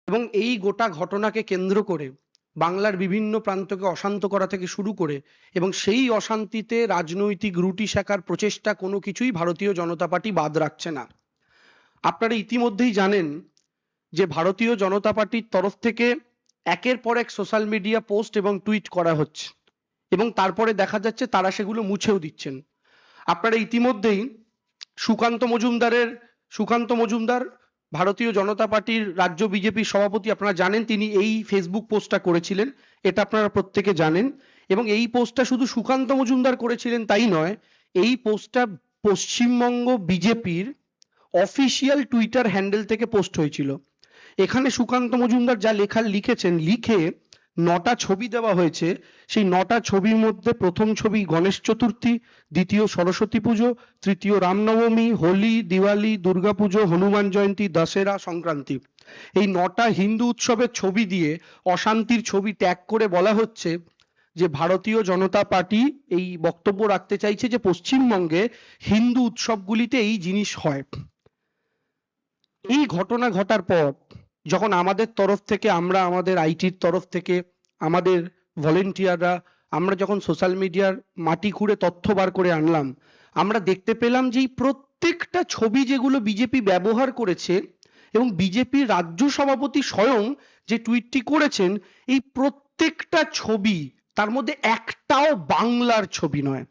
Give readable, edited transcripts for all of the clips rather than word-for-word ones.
এবং এই গোটা ঘটনাকে কেন্দ্র করে বাংলার বিভিন্ন প্রান্তকে অশান্ত করা থেকে শুরু করে এবং সেই অশান্তিতে রাজনৈতিক রুটি সেঁকার প্রচেষ্টা কোনো কিছুই ভারতীয় জনতা পার্টি বাদ রাখছে না। আপনারা ইতিমধ্যেই জানেন যে ভারতীয় জনতা পার্টির তরফ থেকে একের পর এক সোশ্যাল মিডিয়া পোস্ট এবং টুইট করা হচ্ছে এবং তারপরে দেখা যাচ্ছে তারা সেগুলো মুছেও দিচ্ছেন। আপনারা ইতিমধ্যেই সুকান্ত মজুমদার ভারতীয় জনতা পার্টির রাজ্য বিজেপির সভাপতি, আপনারা জানেন তিনি এই ফেসবুক পোস্টটা করেছিলেন, এটা আপনারা প্রত্যেকে জানেন। এবং এই পোস্টটা শুধু সুকান্ত মজুমদার করেছিলেন তাই নয়, এই পোস্টটা পশ্চিমবঙ্গ বিজেপির অফিসিয়াল টুইটার হ্যান্ডেল থেকে পোস্ট হয়েছিল। এখানে সুকান্ত মজুমদার যা লিখেছেন, লিখে 9টা ছবি দেওয়া হয়েছে। সেই 9টা ছবির মধ্যে প্রথম ছবি গণেশ চতুর্থী, দ্বিতীয় সরস্বতী পুজো, তৃতীয় রামনবমী, হোলি, দিওয়ালি, দুর্গাপুজো, হনুমান জয়ন্তী, দশেরা, সংক্রান্তি। এই 9টা হিন্দু উৎসবের ছবি দিয়ে অশান্তির ছবি ট্যাগ করে বলা হচ্ছে যে ভারতীয় জনতা পার্টি এই বক্তব্য রাখতে চাইছে যে পশ্চিমবঙ্গে হিন্দু উৎসবগুলিতে এই জিনিস হয়। এই ঘটনা ঘটার পর যখন আমাদের তরফ থেকে, আমরা আমাদের আইটির তরফ থেকে, আমাদের ভলেন্টিয়াররা, আমরা যখন সোশ্যাল মিডিয়ার মাটি খুঁড়ে তথ্য বার করে আনলাম, আমরা দেখতে পেলাম যে এই প্রত্যেকটা ছবি যেগুলো বিজেপি ব্যবহার করেছে এবং বিজেপির রাজ্য সভাপতি স্বয়ং যে টুইটটি করেছেন, এই প্রত্যেকটা ছবি, তার মধ্যে একটাও বাংলার ছবি নয়।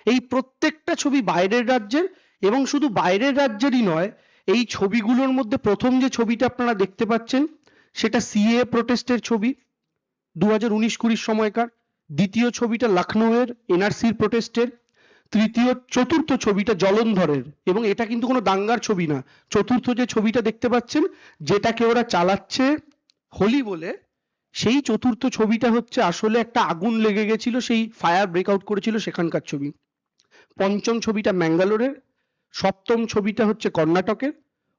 এই প্রত্যেকটা ছবি বাইরের রাজ্যের, এবং শুধু বাইরের রাজ্যেরই নয়, এই ছবিগুলোর মধ্যে প্রথম যে ছবিটা আপনারা দেখতে পাচ্ছেন সেটা সিএ প্রোটেস্টের ছবি 2019-20 সময়কার। দ্বিতীয় ছবিটা লখনৌয়ের এনআরসির প্রোটেস্টের। চতুর্থ ছবিটা জলন্ধরের, এবং এটা কিন্তু কোনো দাঙ্গার ছবি না। চতুর্থ যে ছবিটা দেখতে পাচ্ছেন, যেটাকে ওরা চালাচ্ছে হোলি বলে, সেই চতুর্থ ছবিটা হচ্ছে আসলে একটা আগুন লেগে গেছিল, সেই ফায়ার ব্রেকআউট করেছিল সেখানকার ছবি। পঞ্চম ছবিটা ম্যাঙ্গালোরের, সপ্তম ছবিটা হচ্ছে কর্ণাটকের,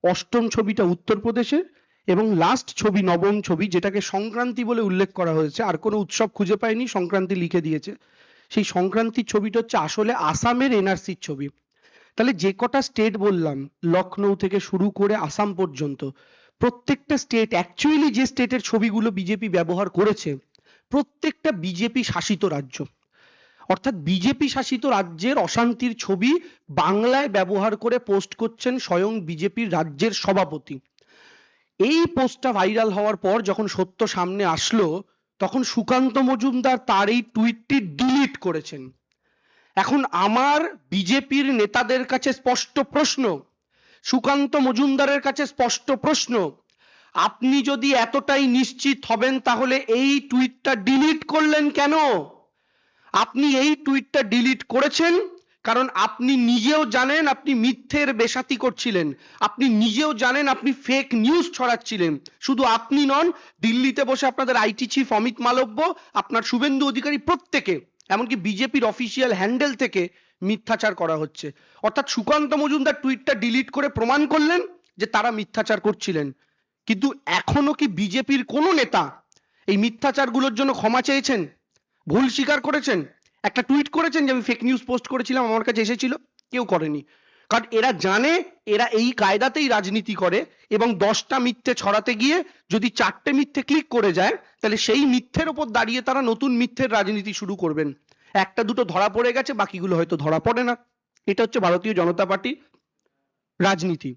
অষ্টম ছবিটা উত্তরপ্রদেশের, এবং লাস্ট ছবি, নবম ছবি, যেটাকে সংক্রান্তি বলে উল্লেখ করা হয়েছে, আর কোনো উৎসব খুঁজে পায়নি, সংক্রান্তি লিখে দিয়েছে, সেই সংক্রান্তির ছবিটা হচ্ছে আসলে আসামের এনআরসির ছবি। তাহলে যে কটা স্টেট বললাম, লখনৌ থেকে শুরু করে আসাম পর্যন্ত, প্রত্যেকটা স্টেট, অ্যাকচুয়ালি যে স্টেটের ছবিগুলো বিজেপি ব্যবহার করেছে, প্রত্যেকটা বিজেপি শাসিত রাজ্য। অর্থাৎ বিজেপি শাসিত রাজ্যের অশান্তির ছবি বাংলায় ব্যবহার করে পোস্ট করছেন স্বয়ং বিজেপির রাজ্যের সভাপতি। এই পোস্টটা ভাইরাল হওয়ার পর যখন সত্য সামনে আসলো, তখন সুকান্ত মজুমদার তার এই টুইটটি ডিলিট করেছেন। এখন আমার বিজেপির নেতাদের কাছে স্পষ্ট প্রশ্ন, সুকান্ত মজুমদারের কাছে স্পষ্ট প্রশ্ন, আপনি যদি এতটাই নিশ্চিত হবেন তাহলে এই টুইটটা ডিলিট করলেন কেন? আপনি এই টুইটটা ডিলিট করেছেন কারণ আপনি নিজেও জানেন আপনি মিথ্যের বেশাতি করছিলেন, আপনি নিজেও জানেন আপনি ফেক নিউজ ছড়াচ্ছিলেন। শুধু আপনি নন, দিল্লিতে বসে আপনাদের আইটি চিফ অমিত মালব্য, আপনার শুভেন্দু অধিকারী, প্রত্যেকে, এমনকি বিজেপির অফিসিয়াল হ্যান্ডেল থেকে মিথ্যাচার করা হচ্ছে। অর্থাৎ সুকান্ত মজুমদার টুইটটা ডিলিট করে প্রমাণ করলেন যে তারা মিথ্যাচার করছিলেন। কিন্তু এখনো কি বিজেপির কোনো নেতা এই মিথ্যাচারগুলোর জন্য ক্ষমা চেয়েছেন, ভুল স্বীকার করেছেন, একটা টুইট করেছেন যে আমি ফেক নিউজ পোস্ট করেছিলাম, আমার কাছে এসেছিল? কেউ করেনি। কারণ এরা জানে এরা এই কায়দাতেই রাজনীতি করে, এবং 10টা মিথ্যে ছড়াতে গিয়ে যদি 4টে মিথ্যে ক্লিক করে যায়, তাহলে সেই মিথ্যের ওপর দাঁড়িয়ে তারা নতুন মিথ্যের রাজনীতি শুরু করবেন। একটা দুটো ধরা পড়ে গেছে, বাকিগুলো হয়তো ধরা পড়ে না। এটা হচ্ছে ভারতীয় জনতা পার্টি রাজনীতি।